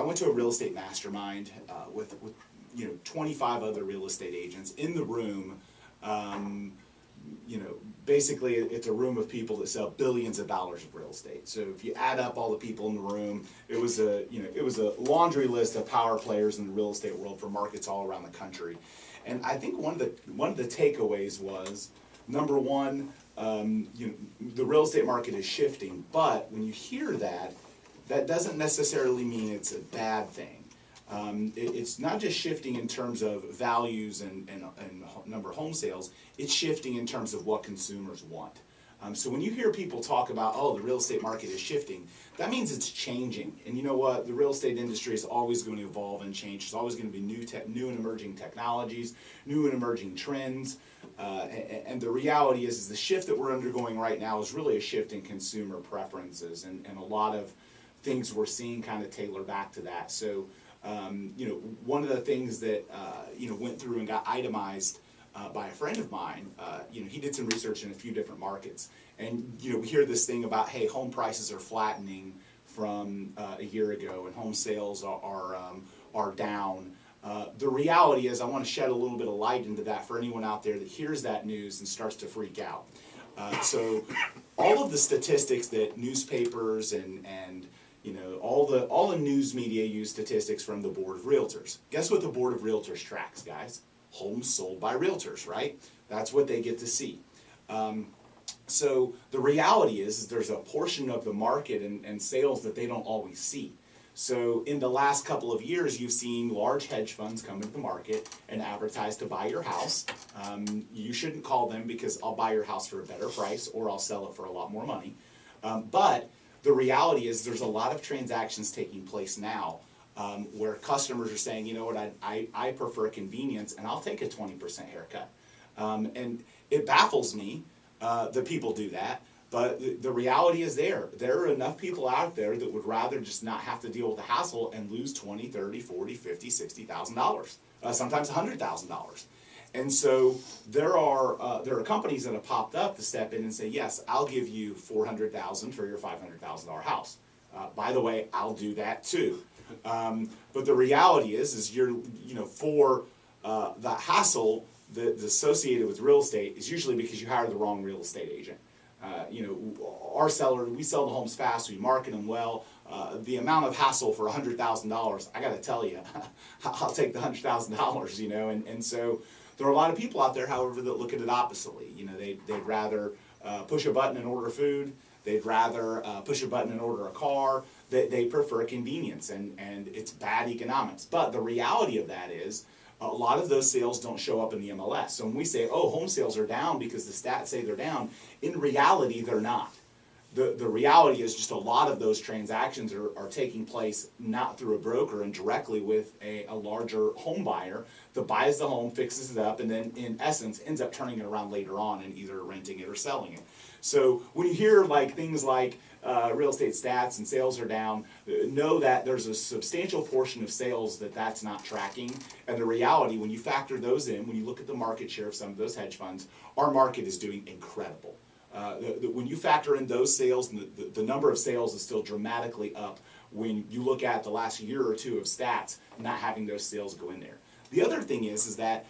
I went to a real estate mastermind with 25 other real estate agents in the room. Basically it's a room of people that sell billions of dollars of real estate. So if you add up all the people in the room, it was a laundry list of power players in the real estate world for markets all around the country. And I think one of the takeaways was, number one, the real estate market is shifting, but when you hear that, that doesn't necessarily mean it's a bad thing. It's not just shifting in terms of values and number of home sales, it's shifting in terms of what consumers want. So when you hear people talk about, oh, the real estate market is shifting, that means it's changing. And you know what? The real estate industry is always going to evolve and change. There's always going to be new and emerging technologies, new and emerging trends. And the reality is the shift that we're undergoing right now is really a shift in consumer preferences, and a lot of things we're seeing kind of tailor back to that. So, one of the things that, went through and got itemized by a friend of mine, he did some research in a few different markets. And, we hear this thing about, hey, home prices are flattening from a year ago and home sales are down. The reality is, I want to shed a little bit of light into that for anyone out there that hears that news and starts to freak out. So all of the statistics that newspapers and all the news media use statistics from the Board of Realtors. Guess what the Board of Realtors tracks, guys? Homes sold by realtors, right? That's what they get to see. So the reality is there's a portion of the market and sales that they don't always see. So in the last couple of years, you've seen large hedge funds come into the market and advertise to buy your house. You shouldn't call them, because I'll buy your house for a better price or I'll sell it for a lot more money. But the reality is there's a lot of transactions taking place now where customers are saying, you know what, I prefer convenience and I'll take a 20% haircut. And it baffles me that people do that. But the reality is there are enough people out there that would rather just not have to deal with the hassle and lose $20, $30, $40, $50, $60,000, sometimes $100,000. And so there are companies that have popped up to step in and say, yes, I'll give you $400,000 for your $500,000 house. By the way, I'll do that too. But the reality is you're, for the hassle that's associated with real estate is usually because you hired the wrong real estate agent. Our seller, we sell the homes fast, we market them well. The amount of hassle for $100,000, I got to tell you, I'll take the $100,000, and so there are a lot of people out there, however, that look at it oppositely. They'd rather push a button and order food. They'd rather push a button and order a car. They prefer convenience, and it's bad economics. But the reality of that is, a lot of those sales don't show up in the MLS. So when we say, oh, home sales are down because the stats say they're down, in reality, they're not. The reality is just a lot of those transactions are taking place not through a broker and directly with a larger home buyer that buys the home, fixes it up, and then in essence ends up turning it around later on and either renting it or selling it. So when you hear things like real estate stats and sales are down, know that there's a substantial portion of sales that's not tracking. And the reality, when you factor those in, when you look at the market share of some of those hedge funds, our market is doing incredible. When you factor in those sales, and the number of sales is still dramatically up when you look at the last year or two of stats, not having those sales go in there. The other thing is that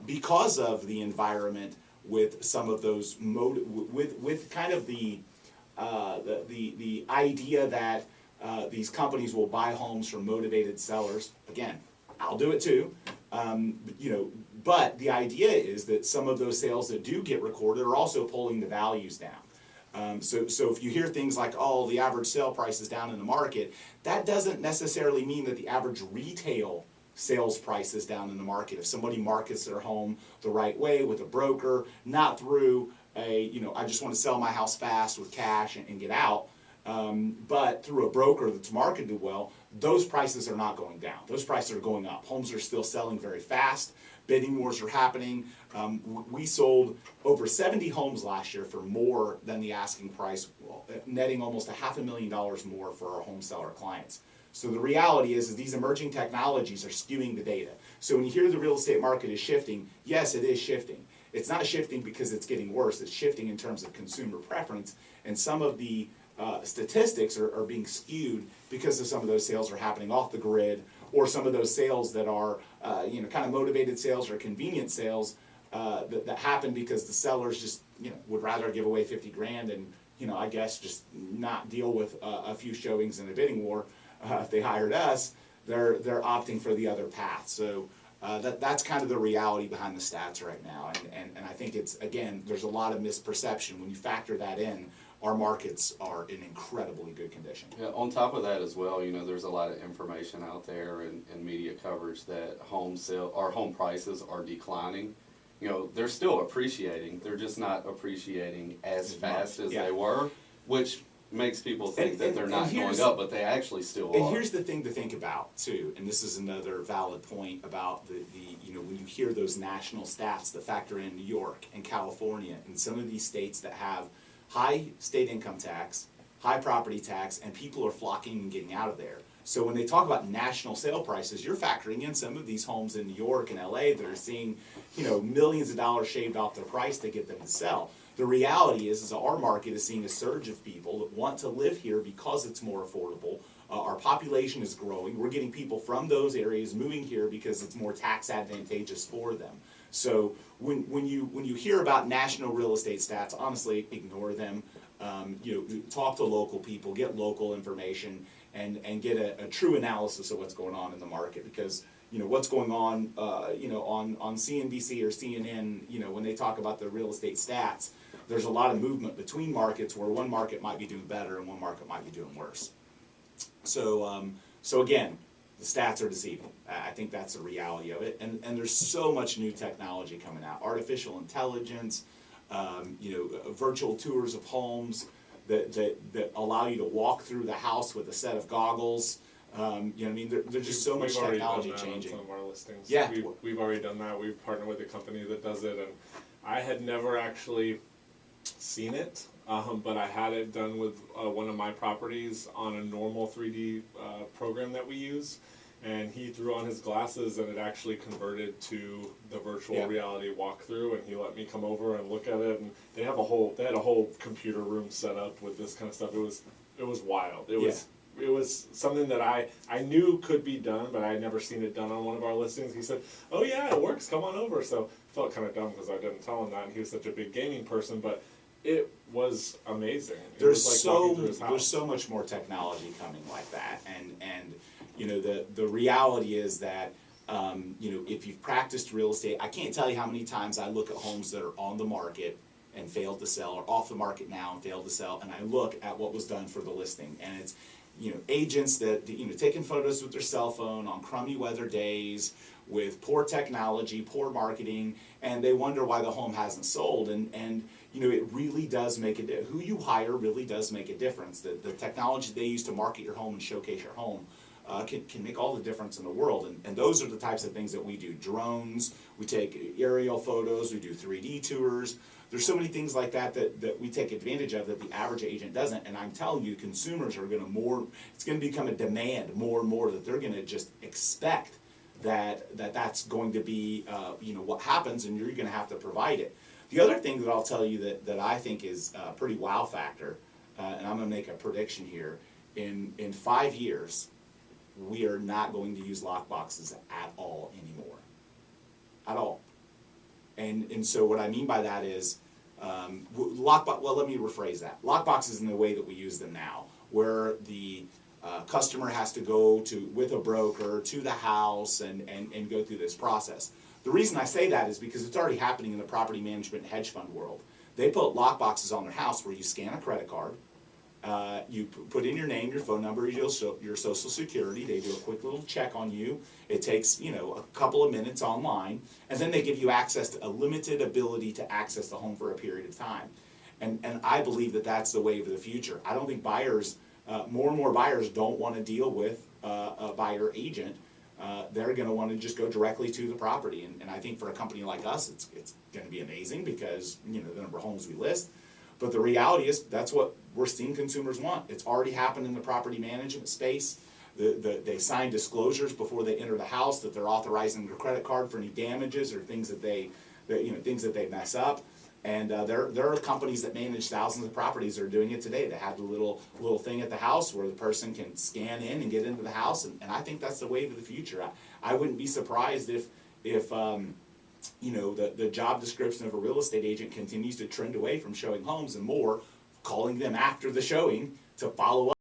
because of the environment with some of those, with kind of the idea that these companies will buy homes from motivated sellers, again, I'll do it too. But the idea is that some of those sales that do get recorded are also pulling the values down. So if you hear things like, oh, the average sale price is down in the market, that doesn't necessarily mean that the average retail sales price is down in the market. If somebody markets their home the right way with a broker, not through I just want to sell my house fast with cash and get out, but through a broker that's marketed well, those prices are not going down. Those prices are going up. Homes are still selling very fast. Bidding wars are happening. We sold over 70 homes last year for more than the asking price, netting almost $500,000 more for our home seller clients. So the reality is these emerging technologies are skewing the data. So when you hear the real estate market is shifting, yes, it is shifting. It's not shifting because it's getting worse. It's shifting in terms of consumer preference, and some of the statistics are being skewed because of some of those sales are happening off the grid, or some of those sales that are kind of motivated sales or convenient sales that happen because the sellers just would rather give away 50 grand and I guess just not deal with a few showings in a bidding war. If they hired us, they're opting for the other path. So that's kind of the reality behind the stats right now, and I think it's, again, there's a lot of misperception when you factor that in. Our markets are in incredibly good condition. Yeah, on top of that as well, there's a lot of information out there and media coverage that home prices are declining. They're still appreciating. They're just not appreciating as fast as they were, which makes people think that they're not going up, but they actually still are. And here's the thing to think about too, and this is another valid point about the when you hear those national stats that factor in New York and California and some of these states that have high state income tax, high property tax, and people are flocking and getting out of there. So when they talk about national sale prices, you're factoring in some of these homes in New York and LA that are seeing, millions of dollars shaved off their price to get them to sell. The reality is our market is seeing a surge of people that want to live here because it's more affordable. Our population is growing. We're getting people from those areas moving here because it's more tax advantageous for them. So when you hear about national real estate stats, honestly, ignore them. Talk to local people, get local information, and get a true analysis of what's going on in the market, because what's going on on CNBC or CNN, when they talk about the real estate stats, there's a lot of movement between markets where one market might be doing better and one market might be doing worse. So again, the stats are deceiving. I think that's the reality of it. And there's so much new technology coming out. Artificial intelligence, virtual tours of homes that allow you to walk through the house with a set of goggles. There's just so much technology changing. On some of our listings. Yeah. We've already done that. We've partnered with a company that does it, and I had never actually seen it, but I had it done with one of my properties on a normal 3D program that we use, and he threw on his glasses and it actually converted to the virtual reality walkthrough, and he let me come over and look at it, and they had a whole computer room set up with this kind of stuff. It was wild. It was something that I knew could be done, but I had never seen it done on one of our listings. He said, "Oh yeah, it works, come on over." So I felt kind of dumb because I didn't tell him that, and he was such a big gaming person, but it was amazing. There's so much more technology coming like that, and the reality is that if you've practiced real estate, I can't tell you how many times I look at homes that are on the market and failed to sell, or off the market now and failed to sell, and I look at what was done for the listing, and it's agents that taking photos with their cell phone on crummy weather days with poor technology, poor marketing, and they wonder why the home hasn't sold. And it really does make who you hire really does make a difference. The technology they use to market your home and showcase your home can make all the difference in the world. And those are the types of things that we do. Drones, we take aerial photos, we do 3D tours. There's so many things like that we take advantage of that the average agent doesn't. And I'm telling you, consumers are it's going to become a demand more and more, that they're going to just expect that's going to be what happens, and you're going to have to provide it. The other thing that I'll tell you that I think is a pretty wow factor, and I'm going to make a prediction here, in 5 years, we are not going to use lockboxes at all anymore. At all. And so what I mean by that is, let me rephrase that. Lockboxes in the way that we use them now, where the customer has to go with a broker to the house and go through this process. The reason I say that is because it's already happening in the property management and hedge fund world. They put lockboxes on their house where you scan a credit card, you put in your name, your phone number, your social security. They do a quick little check on you. It takes a couple of minutes online, and then they give you access to a limited ability to access the home for a period of time. And I believe that that's the wave of the future. I don't think buyers, more and more buyers, don't want to deal with a buyer agent. They're going to want to just go directly to the property. And I think for a company like us, it's going to be amazing because the number of homes we list. But the reality is that's what we're seeing consumers want. It's already happened in the property management space. They sign disclosures before they enter the house that they're authorizing their credit card for any damages or things that they mess up. And there are companies that manage thousands of properties that are doing it today. They have the little thing at the house where the person can scan in and get into the house, and I think that's the wave of the future. I wouldn't be surprised if you know, the job description of a real estate agent continues to trend away from showing homes and more calling them after the showing to follow up.